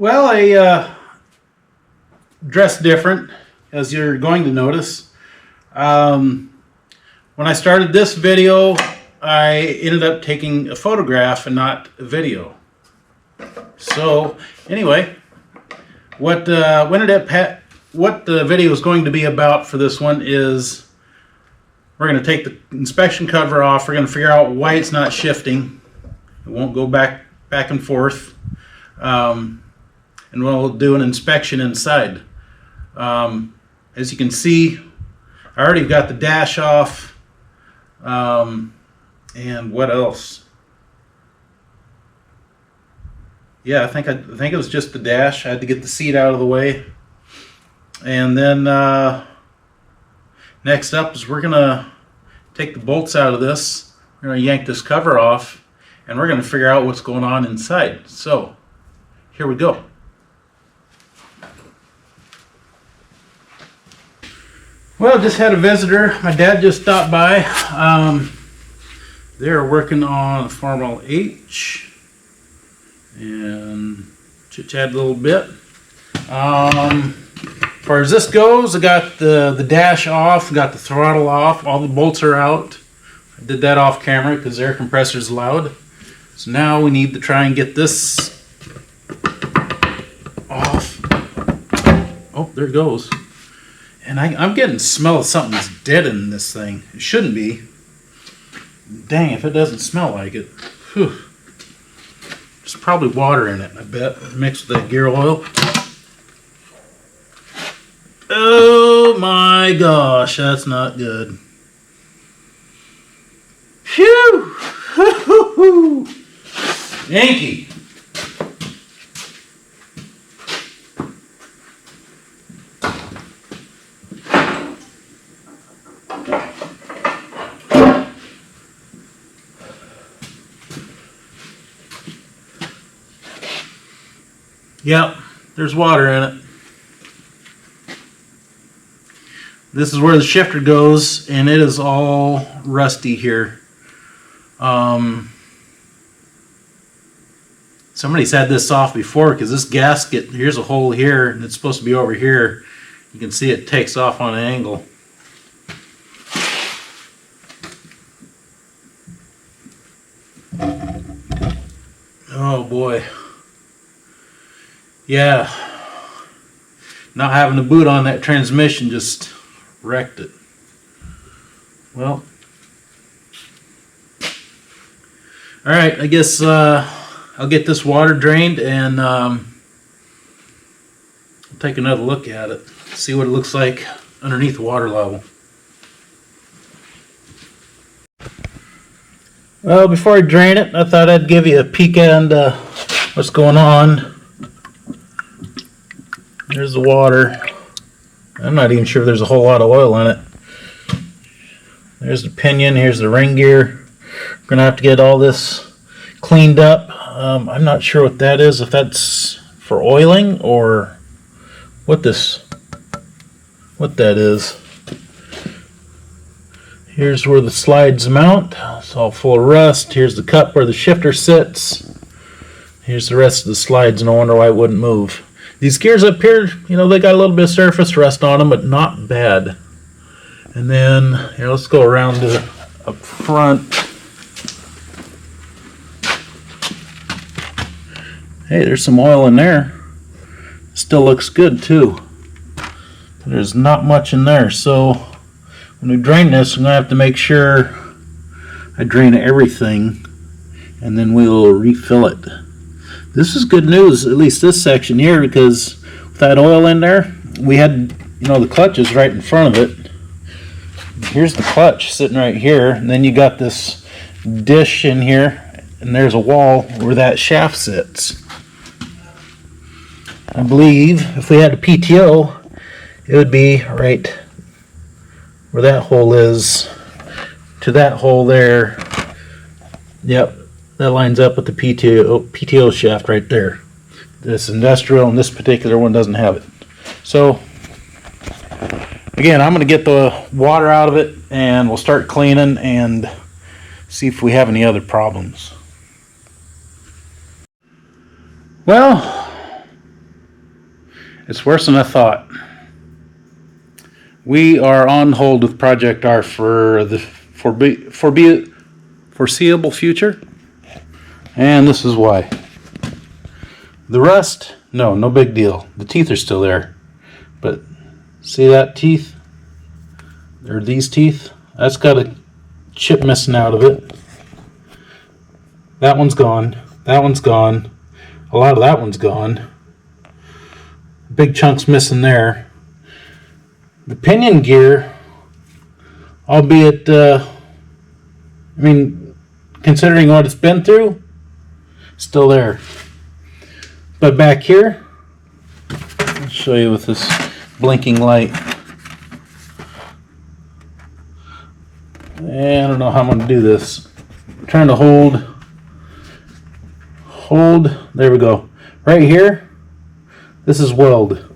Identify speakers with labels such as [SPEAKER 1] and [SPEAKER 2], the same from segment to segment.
[SPEAKER 1] Well, I dressed different, as you're going to notice. When I started this video, I ended up taking a photograph and not a video. So, anyway, what the video is going to be about for this one is we're going to take the inspection cover off. We're going to figure out why it's not shifting. It won't go back and forth. And we'll do an inspection inside. As you can see, I already got the dash off. And what else? Yeah, I think it was just the dash. I had to get the seat out of the way. And then next up is we're gonna take the bolts out of this. We're gonna yank this cover off, and we're gonna figure out what's going on inside. So here we go. Well, just had a visitor. My dad just stopped by. They're working on a Formula H and chit-chat a little bit. As far as this goes, I got the dash off, got the throttle off, all the bolts are out. I did that off camera because the air compressor is loud. So now we need to try and get this off. Oh, there it goes. And I'm getting the smell of something's dead in this thing. It shouldn't be. Dang, if it doesn't smell like it. Whew. There's probably water in it, I bet, mixed with that gear oil. Oh my gosh, that's not good. Phew! Yankee! Yep, there's water in it. This is where the shifter goes, and it is all rusty here. Somebody's had this off before because this gasket, here's a hole here, and it's supposed to be over here. You can see it takes off on an angle. Oh boy. Yeah, not having the boot on that transmission just wrecked it. Well, all right, I guess I'll get this water drained and I'll take another look at it, see what it looks like underneath the water level. Well, before I drain it, I thought I'd give you a peek at what's going on. There's the water. I'm not even sure if there's a whole lot of oil in it. There's the pinion. Here's the ring gear. We're going to have to get all this cleaned up. I'm not sure what that is, if that's for oiling or what that is. Here's where the slides mount. It's all full of rust. Here's the cup where the shifter sits. Here's the rest of the slides. No wonder why it wouldn't move. These gears up here, you know, they got a little bit of surface rust on them, but not bad. And then, here, let's go around to up front. Hey, there's some oil in there. Still looks good, too. There's not much in there, so when we drain this, I'm going to have to make sure I drain everything, and then we'll refill it. This is good news, at least this section here, because with that oil in there, we had, you know, the clutch is right in front of it. Here's the clutch sitting right here, and then you got this dish in here, and there's a wall where that shaft sits. I believe if we had a PTO, it would be right where that hole is to that hole there. Yep. That lines up with the PTO shaft right there. This industrial and this particular one doesn't have it. So, again, I'm going to get the water out of it and we'll start cleaning and see if we have any other problems. Well, It's worse than I thought. We are on hold with Project R for the foreseeable future, and this is why. The rust, no big deal. The teeth are still there, but see that teeth, or these teeth? That's got a chip missing out of it. That one's gone. That one's gone. A lot of that one's gone. Big chunks missing there. The pinion gear, albeit, considering what it's been through, still there. But back here, I'll show you with this blinking light. And I don't know how I'm going to do this. I'm trying to hold, there we go. Right here, this is weld.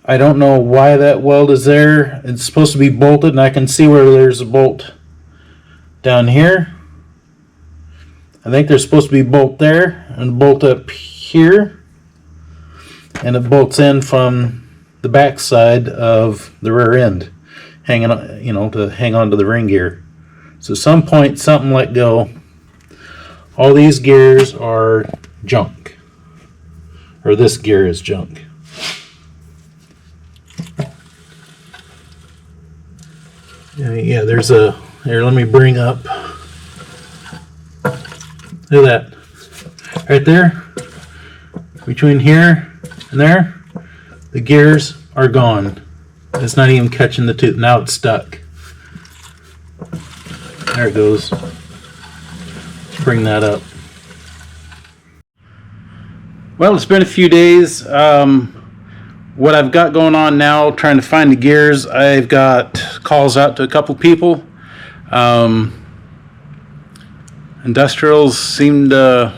[SPEAKER 1] I don't know why that weld is there. It's supposed to be bolted, and I can see where there's a bolt down here. I think there's supposed to be a bolt there and a bolt up here, and it bolts in from the back side of the rear end, hanging on, to hang on to the ring gear. So at some point something let go. All these gears are junk, or this gear is junk. Yeah, there's a, here, let me bring up, look at that, right there, between here and there, the gears are gone. It's not even catching the tooth, now it's stuck. There it goes. Let's bring that up. Well, it's been a few days. What I've got going on now, trying to find the gears, I've got calls out to a couple people. Industrials seemed, I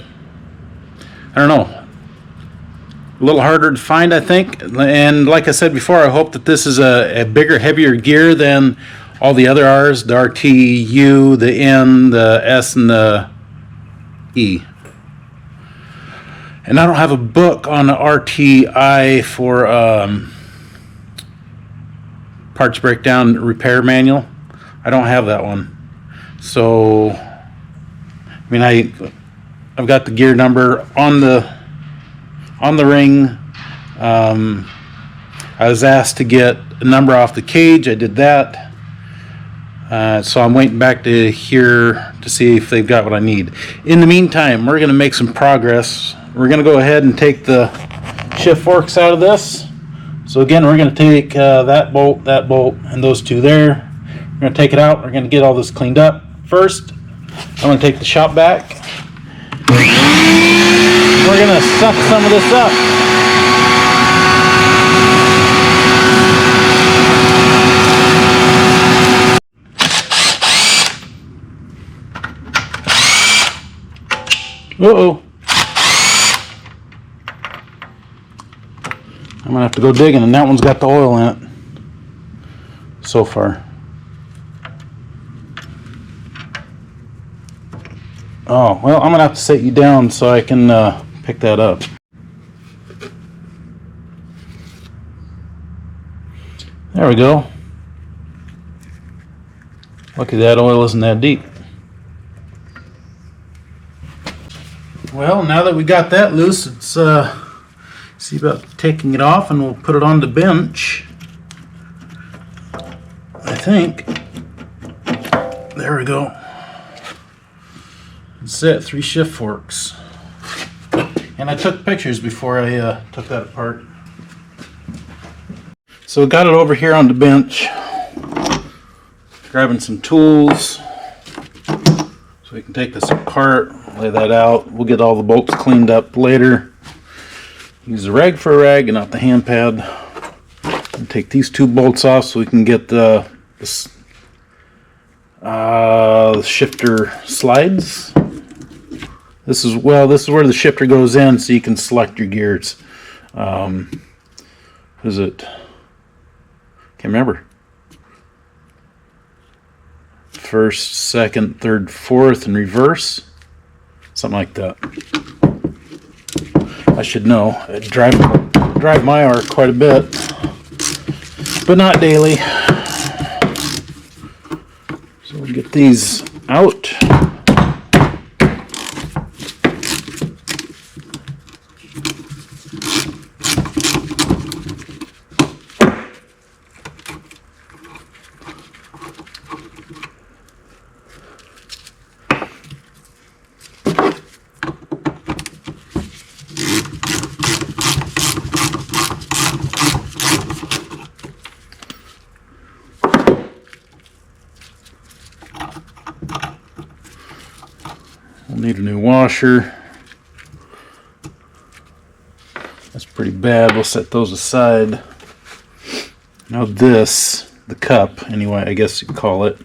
[SPEAKER 1] don't know, a little harder to find, I think. And like I said before, I hope that this is a bigger, heavier gear than all the other R's, the RTU, the N, the S, and the E. And I don't have a book on the RTI for parts breakdown repair manual. I don't have that one. So, I've got the gear number on the ring. I was asked to get a number off the cage. I did that. So I'm waiting back to hear to see if they've got what I need. In the meantime, we're going to make some progress. We're going to go ahead and take the shift forks out of this. So again, we're going to take that bolt, and those two there. We're going to take it out. We're going to get all this cleaned up. First, I'm going to take the shop vac. We're going to suck some of this up. Uh-oh. I'm going to have to go digging, and that one's got the oil in it so far. Oh, well, I'm going to have to set you down so I can pick that up. There we go. Lucky that oil isn't that deep. Well, now that we got that loose, it's see about taking it off, and we'll put it on the bench. I think. There we go. That's it, 3 shift forks. And I took pictures before I took that apart. So got it over here on the bench. Grabbing some tools so we can take this apart, lay that out. We'll get all the bolts cleaned up later. Use the rag for a rag and not the hand pad. And take these 2 bolts off so we can get the shifter slides. This is where the shifter goes in, so you can select your gears. Is it? Can't remember. First, second, third, fourth, and reverse. Something like that. I should know. I drive my arc quite a bit, but not daily. So we'll get these out. We'll need a new washer. That's pretty bad. We'll set those aside. Now this, the cup, anyway, I guess you could call it.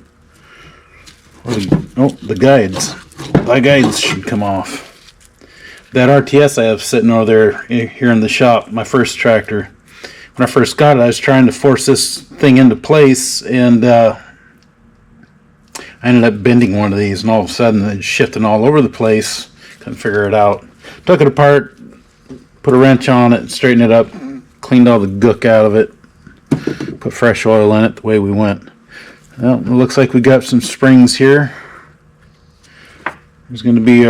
[SPEAKER 1] The guides. The guides should come off. That RTS I have sitting over there here in the shop, my first tractor. When I first got it, I was trying to force this thing into place, and I ended up bending one of these, and all of a sudden it's shifting all over the place. Couldn't figure it out. Took it apart, put a wrench on it, straightened it up, cleaned all the gook out of it, put fresh oil in it, the way we went. Well, it looks like we got some springs here. There's going to be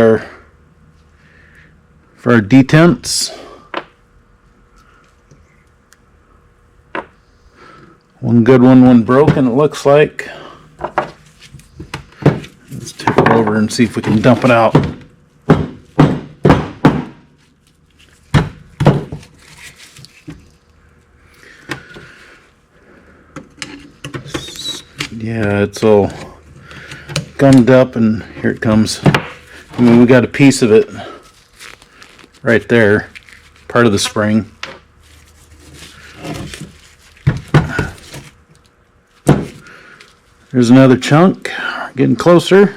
[SPEAKER 1] for our detents. One good one, one broken, it looks like. Let's tip it over and see if we can dump it out. Yeah, it's all gummed up, and here it comes. I mean, we got a piece of it right there, part of the spring. There's another chunk, getting closer.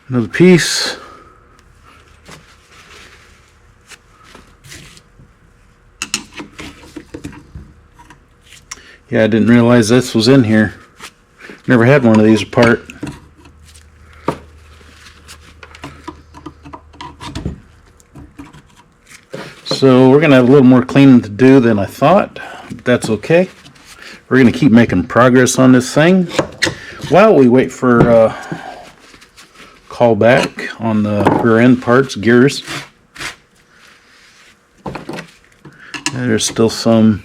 [SPEAKER 1] Another piece. Yeah, I didn't realize this was in here. Never had one of these apart. So we're going to have a little more cleaning to do than I thought, but that's okay. We're going to keep making progress on this thing while we wait for call back on the rear end parts, gears. There's still some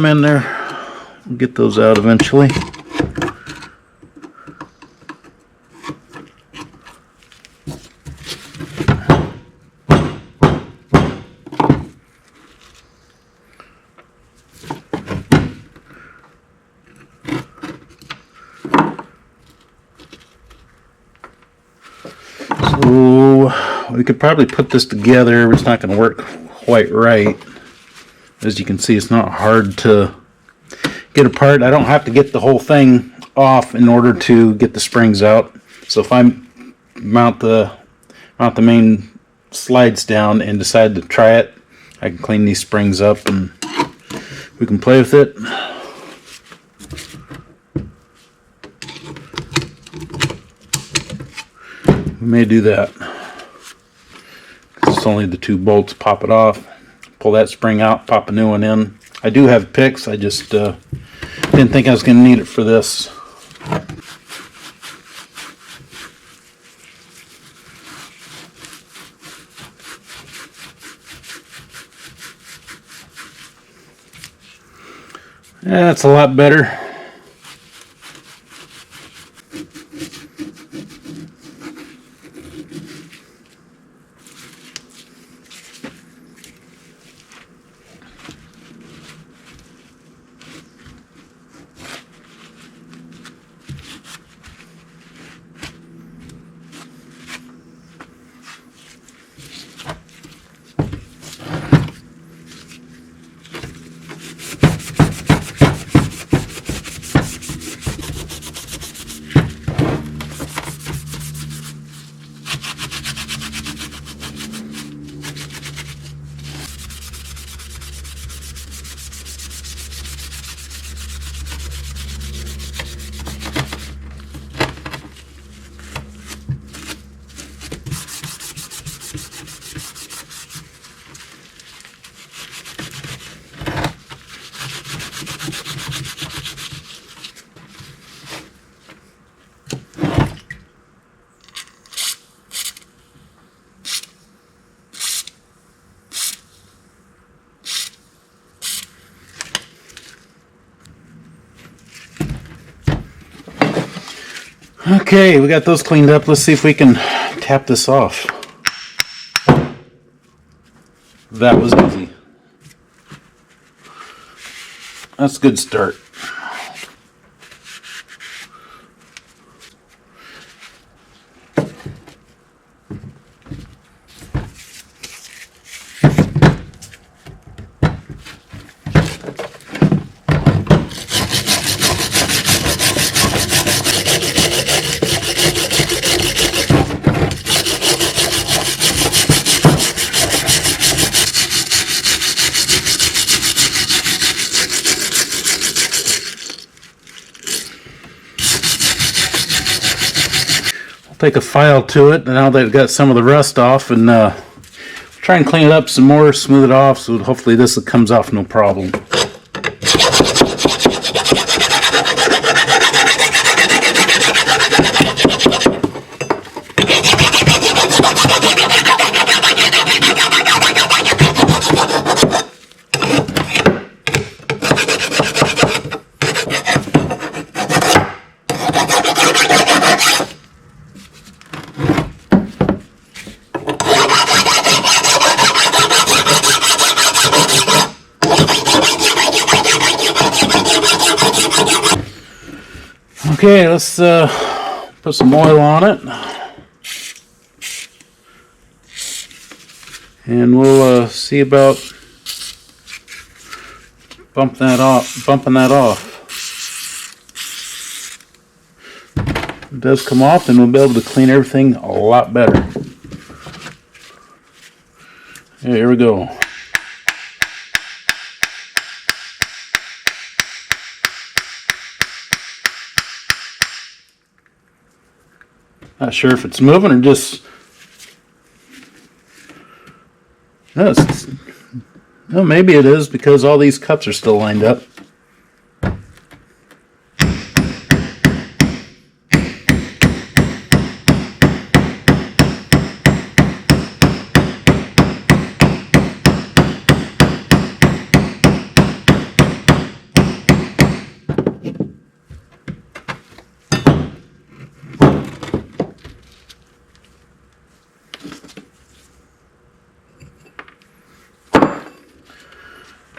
[SPEAKER 1] in there. We'll get those out eventually. So we could probably put this together. It's not going to work quite right. As you can see, it's not hard to get apart. I don't have to get the whole thing off in order to get the springs out. So if I mount the main slides down and decide to try it, I can clean these springs up and we can play with it. We may do that. It's only the two bolts. Pop it off, pull that spring out, pop a new one in. I do have picks. I just didn't think I was going to need it for this. That's a lot better. Okay, we got those cleaned up. Let's see if we can tap this off. That was easy. That's a good start. Take a file to it now that I've got some of the rust off, and try and clean it up some more, smooth it off, so hopefully this comes off no problem. Okay, let's put some oil on it, and we'll see about bumping that off. If it does come off, then we'll be able to clean everything a lot better. Okay, here we go. Not sure if it's moving or just... No, maybe it is because all these cups are still lined up.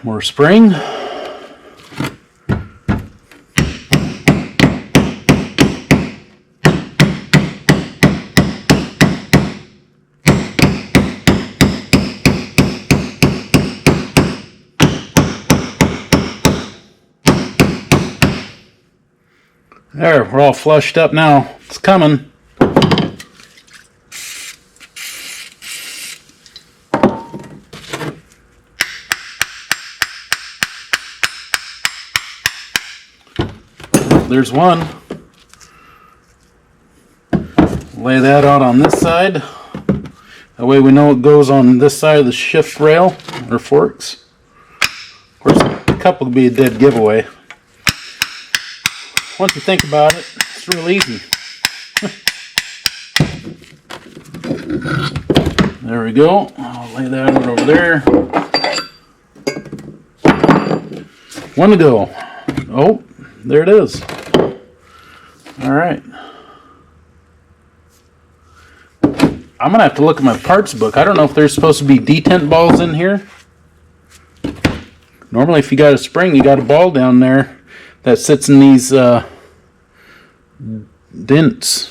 [SPEAKER 1] More spring. There, we're all flushed up now. It's coming. There's one. Lay that out on this side. That way we know it goes on this side of the shift rail or forks. Of course, a couple would be a dead giveaway. Once you think about it, it's real easy. There we go. I'll lay that one over there. One to go. Oh, there it is. All right. I'm going to have to look at my parts book. I don't know if there's supposed to be detent balls in here. Normally, if you got a spring, you got a ball down there that sits in these dimples.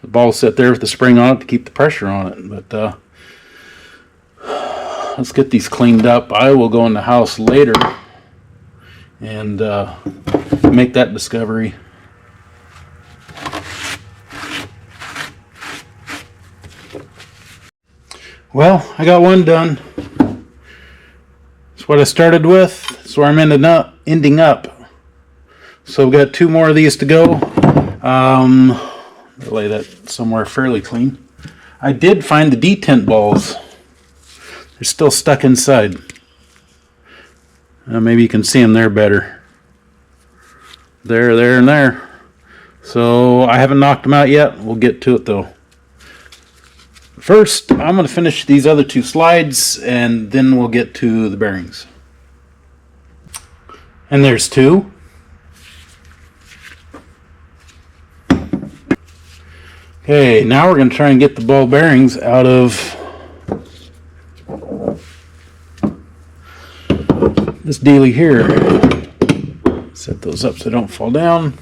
[SPEAKER 1] The ball sit there with the spring on it to keep the pressure on it. But let's get these cleaned up. I will go in the house later and make that discovery. Well, I got one done. It's what I started with. It's where I'm ending up. So we've got two more of these to go. I'll lay that somewhere fairly clean. I did find the detent balls. They're still stuck inside. Maybe you can see them there better. There, and there. So I haven't knocked them out yet. We'll get to it though. First, I'm going to finish these other two slides and then we'll get to the bearings. And there's two. Okay, now we're going to try and get the ball bearings out of this dealie here. Set those up so they don't fall down.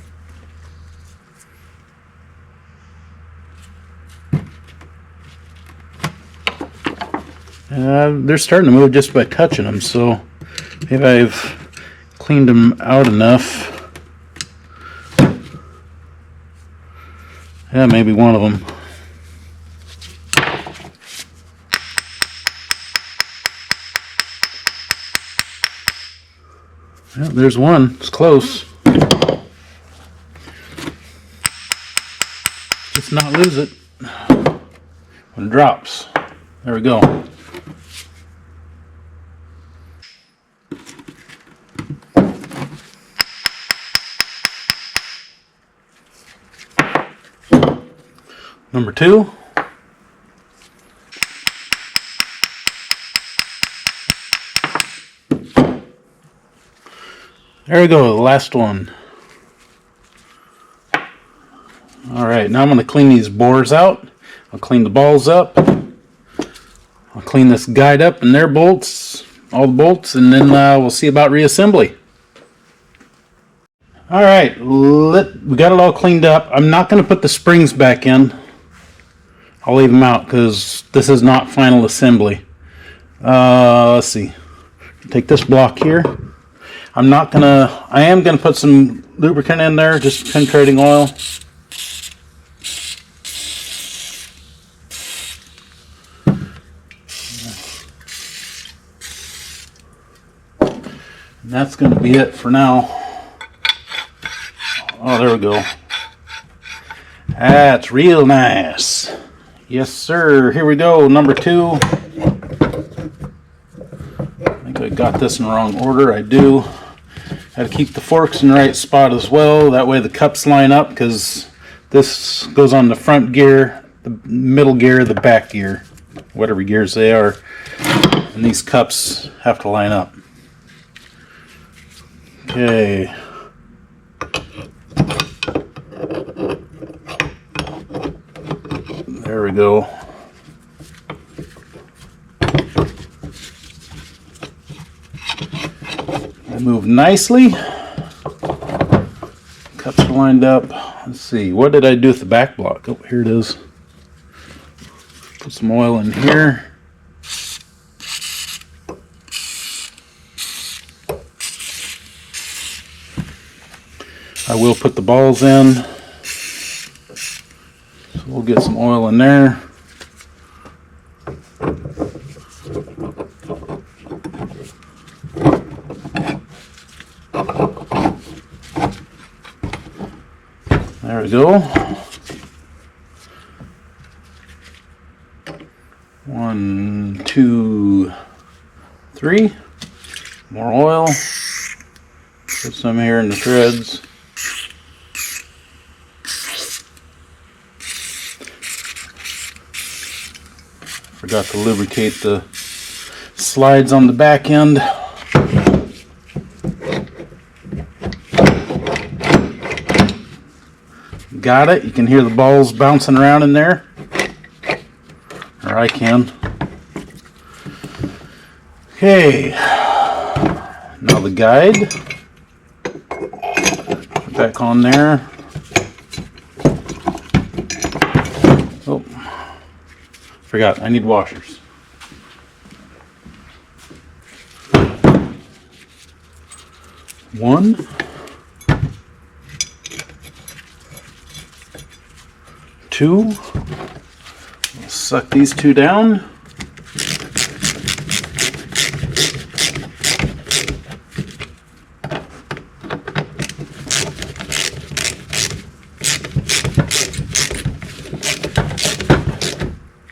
[SPEAKER 1] They're starting to move just by touching them, so maybe I've cleaned them out enough. Yeah, maybe one of them. Yeah, there's one. It's close. Just not lose it when it drops. There we go. Number 2. There we go, the last one. Alright, now I'm going to clean these bores out. I'll clean the balls up. I'll clean this guide up and their bolts, all the bolts, and then we'll see about reassembly. Alright, we got it all cleaned up. I'm not going to put the springs back in. I'll leave them out because this is not final assembly. Let's see. Take this block here. I am gonna put some lubricant in there, just penetrating oil. And that's gonna be it for now. Oh, there we go. That's real nice. Yes, sir. Here we go. Number 2. I think I got this in the wrong order. I do. Got to keep the forks in the right spot as well. That way the cups line up, because this goes on the front gear, the middle gear, the back gear, whatever gears they are. And these cups have to line up. Okay. There we go. They move nicely. Cups are lined up. Let's see. What did I do with the back block? Oh, here it is. Put some oil in here. I will put the balls in. So we'll get some oil in there. There we go. 1, 2, 3. More oil. Put some here in the threads. Forgot to lubricate the slides on the back end. Got it. You can hear the balls bouncing around in there. Or I can. Okay. Now the guide. Put back on there. Oh. Forgot, I need washers. One. 2. Suck these 2 down.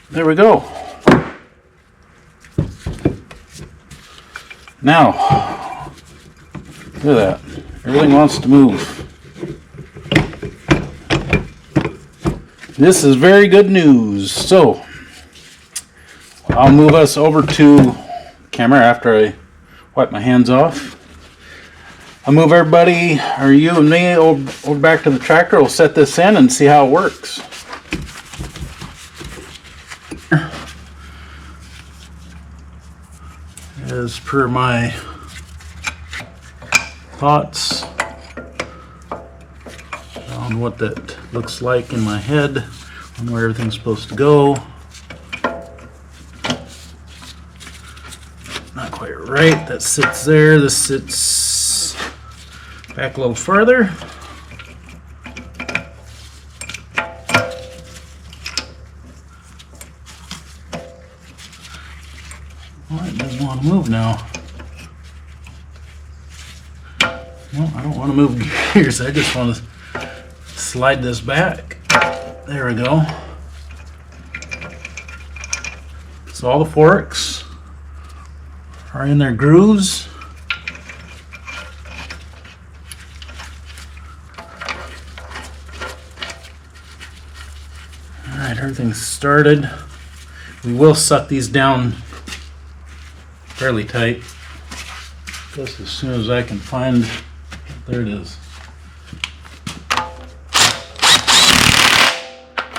[SPEAKER 1] There we go. Now, look at that. Everything wants to move. This is very good news. So, I'll move us over to camera after I wipe my hands off. I'll move everybody, or you and me, over back to the tractor. We'll set this in and see how it works. as per my thoughts on what that looks like in my head, on where everything's supposed to go. Not quite right. That sits there. This sits back a little farther. Well, it doesn't want to move now. Well, I don't want to move gears. I just want to slide this back. There we go. So all the forks are in their grooves. Alright, everything's started. We will suck these down fairly tight. Just as soon as I can find, there it is.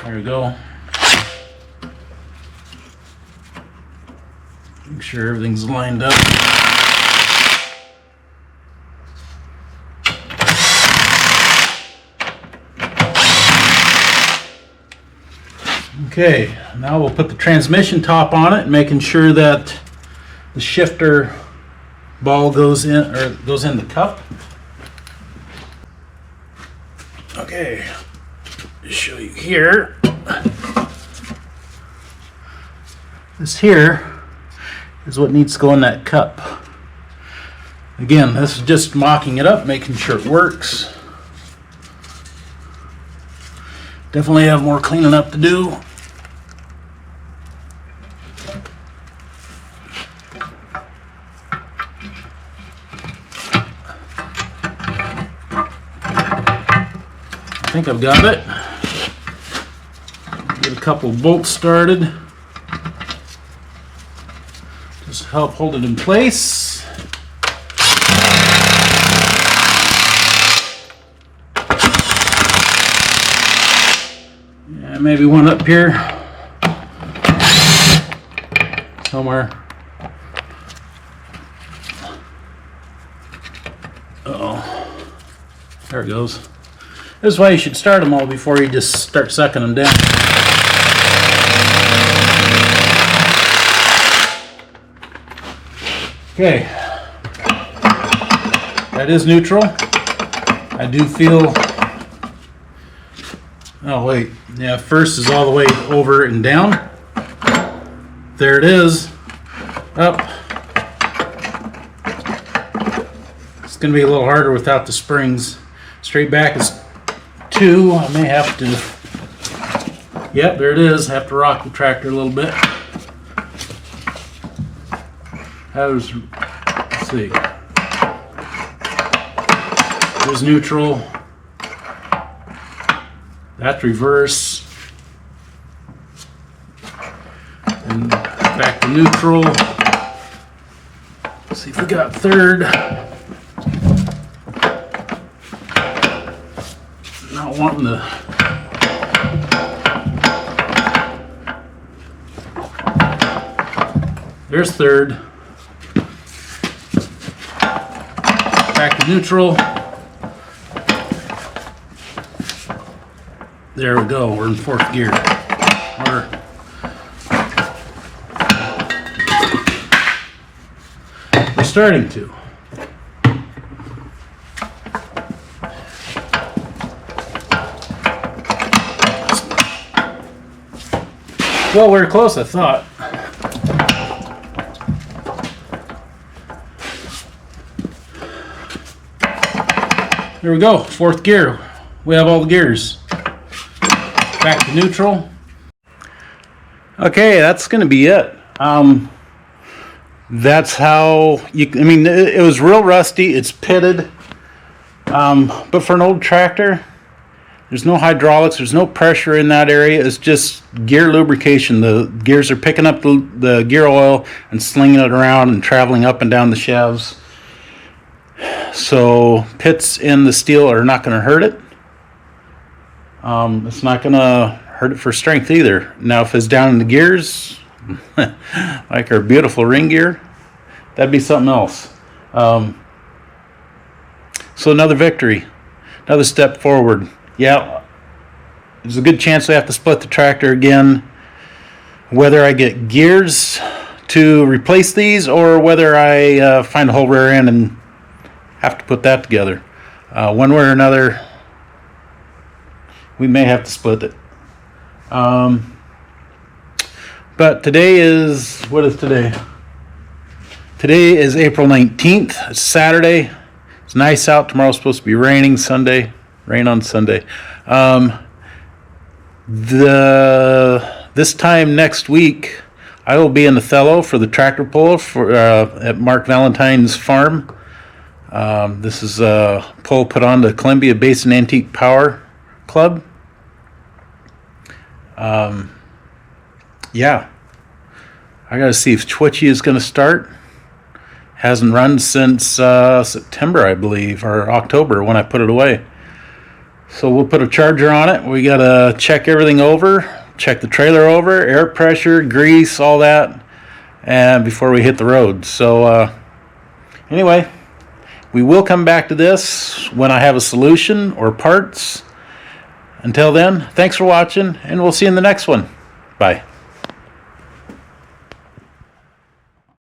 [SPEAKER 1] There we go. Make sure everything's lined up. Okay, now we'll put the transmission top on it, making sure that the shifter ball goes in the cup. Okay, just show you here. This here is what needs to go in that cup. Again, this is just mocking it up, making sure it works. Definitely have more cleaning up to do. I think I've got it. Get a couple bolts started. Just help hold it in place. Yeah, maybe one up here somewhere. Uh-oh. There it goes. This is why you should start them all before you just start sucking them down. Okay, that is neutral. I do feel, oh wait, yeah, first is all the way over and down. There it is, up. It's going to be a little harder without the springs. Straight back is 2. I may have to, yep, there it is. Have to rock the tractor a little bit. Let's see. There's neutral. That's reverse. And back to neutral. Let's see if we got third. Not wanting to. There's third. Back to neutral. There we go. We're in 4th gear. We're starting to. Well, we're close, I thought. There we go, 4th gear. We have all the gears. Back to neutral. Okay, that's going to be it. That's how you, I mean, it was real rusty. It's pitted. But for an old tractor, there's no hydraulics. There's no pressure in that area. It's just gear lubrication. The gears are picking up the gear oil and slinging it around and traveling up and down the shafts. So pits in the steel are not going to hurt it. It's not going to hurt it for strength either. Now if it's down in the gears, like our beautiful ring gear, that'd be something else. So another victory, another step forward. Yeah, there's a good chance I have to split the tractor again, whether I get gears to replace these or whether I find a whole rear end and have to put that together. One way or another, we may have to split it. But today is, what is today? Today is April 19th. It's Saturday. It's nice out. Tomorrow's supposed to be raining Sunday. Rain on Sunday. This time next week, I will be in Othello for the tractor pull at Mark Valentine's farm. This is a pull put on the Columbia Basin Antique Power Club. Yeah, I gotta see if Twitchy is gonna start. Hasn't run since September, I believe, or October when I put it away. So we'll put a charger on it. We gotta check everything over, check the trailer over, air pressure, grease, all that, and before we hit the road. So anyway, we will come back to this when I have a solution or parts. Until then, thanks for watching, and we'll see you in the next one. Bye.